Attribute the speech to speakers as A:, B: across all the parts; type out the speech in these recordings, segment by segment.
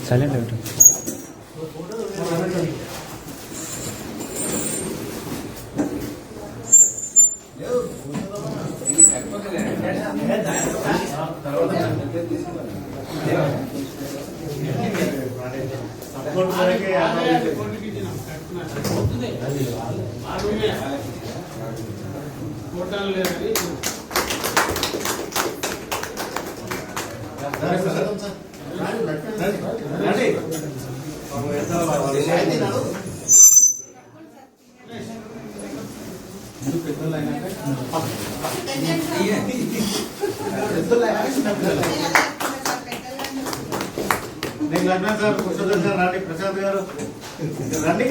A: Silent
B: నేను లగ్నా sir కుషోదర్ sir రండి, ప్రసాద్ గారు రండి.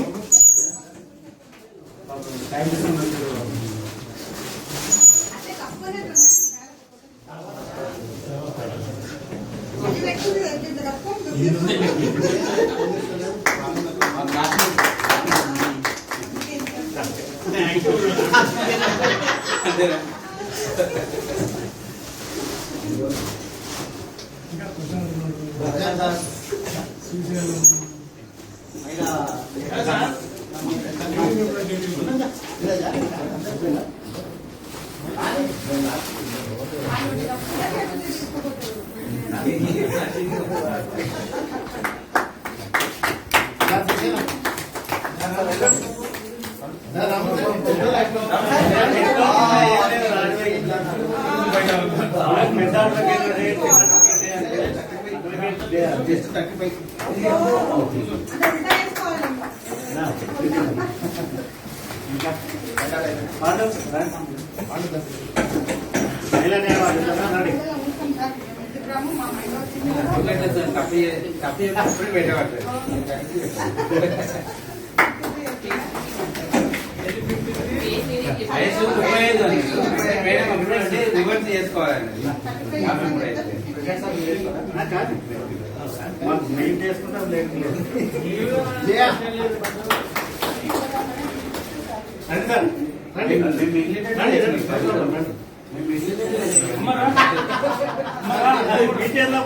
C: రివర్స్ చేసుకోవాలండి.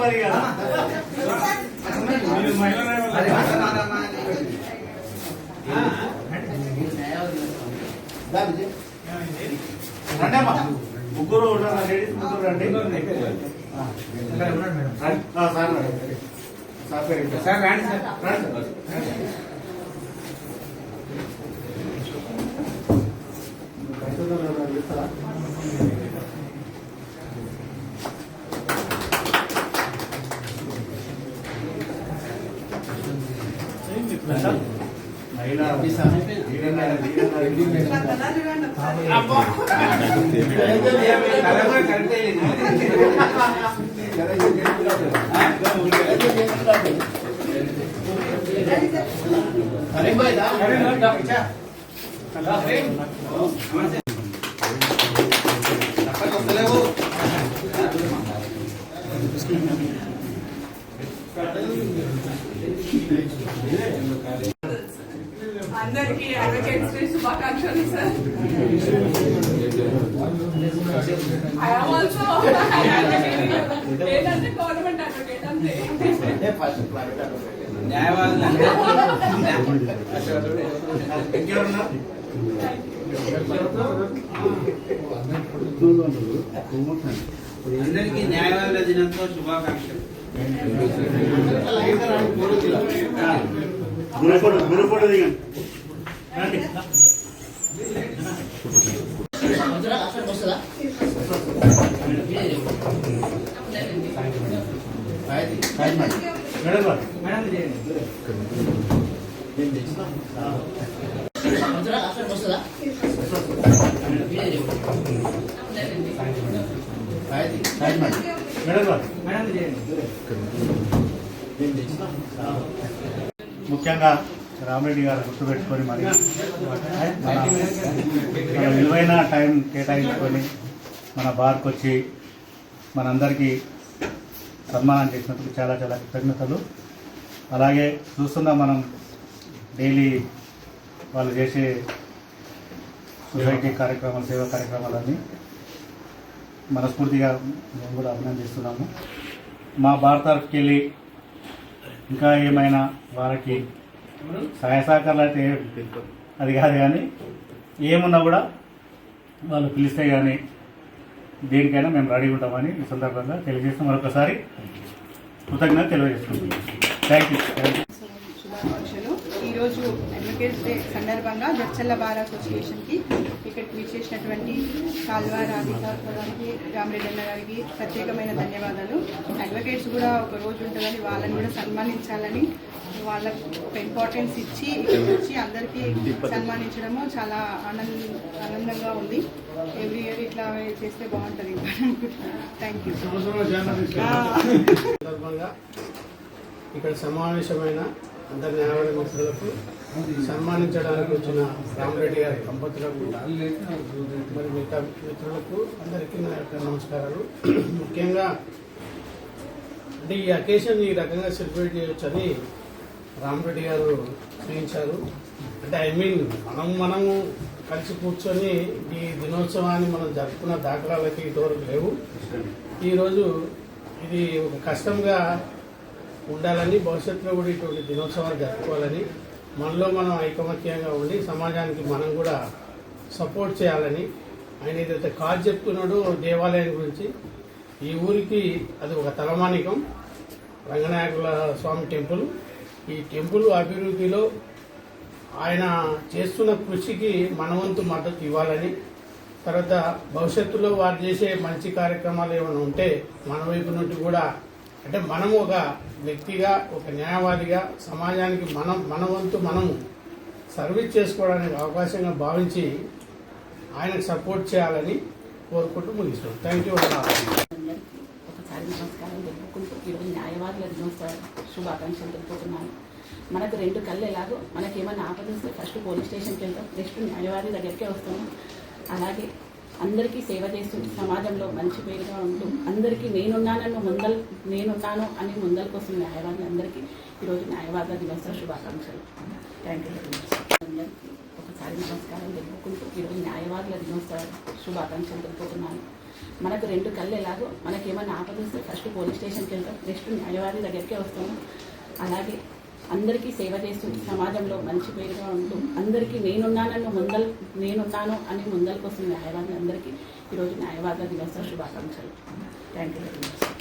B: మరి కదా రండమ్మా, ముగ్గురు ఉన్నారు లేడీస్, ముగ్గురు రండి.
C: సార్ రండి సార్.
D: అందరికీ అడ్వకేట్స్ డే శుభాకాంక్షలు సార్. I am also ఏంటంటే గవర్నమెంట్ అడ్వకేట్ అంతే.
C: అందరికీ న్యాయవాదుల దినోత్సవ శుభాకాంక్షలు.
B: గురుపొడి దిగండి. ముఖ్యంగా రామరెడ్డి గారు గుర్తుపెట్టుకొని మరి మన విలువైన టైం కేటాయించుకొని మన బార్కి వచ్చి మనందరికీ సన్మానం చేసినందుకు చాలా చాలా కృతజ్ఞతలు. అలాగే చూస్తున్నాం మనం డైలీ వాళ్ళు చేసే సొసైటీ కార్యక్రమాలు, సేవా కార్యక్రమాలన్నీ మనస్ఫూర్తిగా మేము కూడా అభినందిస్తున్నాము. మా భారత తరఫుకి వెళ్ళి ఇంకా ఏమైనా వారికి సహాయ సహకారాలు అయితే అది కాదు, కానీ ఏమున్నా కూడా వాళ్ళు పిలిస్తే కానీ దేనికైనా మేము రెడీ ఉంటామని ఈ సందర్భంగా తెలియజేస్తూ మరొకసారి కృతజ్ఞత తెలియజేస్తున్నాం. Thank you.
A: శుభాకాంక్షలు. ఈరోజు అడ్వకేట్స్ డే సందర్భంగా జడ్చల్ల బార్ అసోసియేషన్కి ఇక్కడికి విచ్చేసినటువంటి కాల్వ రాధిక గారికి, రామరెడ్డి అన్న గారికి ప్రత్యేకమైన ధన్యవాదాలు. అడ్వకేట్స్ కూడా ఒక రోజు ఉంటుందని వాళ్ళని కూడా సన్మానించాలని వాళ్ళకు ఒక ఇంపార్టెన్స్ ఇచ్చి ఇక్కడికి వచ్చి అందరికీ సన్మానించడము చాలా ఆనందంగా ఉంది. ఎవ్రీ ఇయర్ ఇట్లా చేస్తే బాగుంటుంది. Thank you.
E: సందర్భంగా ఇక్కడ సమావేశమైన అందరి న్యాయవాద మిత్రులకు, సన్మానించడానికి వచ్చిన రామరెడ్డి గారి దంపతులకు, మరి మిగతా మిత్రులకు అందరికీ నా యొక్క నమస్కారాలు. ముఖ్యంగా అంటే ఈ అకేషన్ ఈ రకంగా సెలబ్రేట్ చేయొచ్చని రామరెడ్డి గారు చూపించారు. అంటే మనము కలిసి కూర్చొని ఈ దినోత్సవాన్ని మనం జరుపుకున్న దాఖలాలకి ఇంతవరకు లేవు. ఈరోజు ఇది ఒక కష్టంగా ఉండాలని, భవిష్యత్తులో కూడా ఇటువంటి దినోత్సవాలు జరుపుకోవాలని, మనలో మనం ఐకమత్యంగా ఉండి సమాజానికి మనం కూడా సపోర్ట్ చేయాలని ఆయన ఏదైతే కాదు చెప్తున్నాడో దేవాలయం గురించి, ఈ ఊరికి అది ఒక తలమానికం రంగనాయకుల స్వామి టెంపుల్. ఈ టెంపుల్ అభివృద్ధిలో ఆయన చేస్తున్న కృషికి మనవంతు మద్దతు ఇవ్వాలని, తర్వాత భవిష్యత్తులో వారు చేసే మంచి కార్యక్రమాలు ఏమైనా ఉంటే మన వైపు నుండి కూడా, అంటే మనం ఒక వ్యక్తిగా, ఒక న్యాయవాదిగా సమాజానికి మన వంతు మనము సర్వీస్ చేసుకోవడానికి అవకాశంగా భావించి ఆయనకు సపోర్ట్ చేయాలని కోరుకుంటూ ముగిస్తున్నాం. Thank you.
F: ఒకసారి నమస్కారం తెలుపుకుంటూ ఈరోజు న్యాయవాదుల దినోత్సవ శుభాకాంక్షలు తెలుపుతున్నాను. మనకు రెండు కళ్ళు ఎలాగో మనకేమైనా ఆపదిస్తే ఫస్ట్ పోలీస్ స్టేషన్కి వెళ్తాం, నెక్స్ట్ న్యాయవాది దగ్గరికే వస్తాము. అలాగే అందరికీ సేవ చేస్తూ సమాజంలో మంచి పేరుగా ఉంటూ అందరికీ నేనున్నాను అని ముందరికి వస్తున్న న్యాయవాదులందరికీ ఈరోజు న్యాయవాదుల దినోత్సవ శుభాకాంక్షలు. Thank you. అందరికీ ఒకసారి నమస్కారం తెలుపుకుంటూ ఈరోజు న్యాయవాదుల దినోత్సవ శుభాకాంక్షలు తెలుపుతున్నాను. మనకు రెండు కళ్ళు ఎలాగో మనకేమైనా ఆపదిస్తే ఫస్ట్ పోలీస్ స్టేషన్కి వెళ్తాం, నెక్స్ట్ న్యాయవాది దగ్గరికే వస్తాము. అలాగే అందరికీ సేవ చేస్తూ సమాజంలో మంచి పేరుగా ఉంటూ అందరికీ నేనున్నాను అని ముందరికి వస్తున్న న్యాయవాదులందరికీ ఈరోజు న్యాయవాదుల దినోత్సవ శుభాకాంక్షలు. Thank you.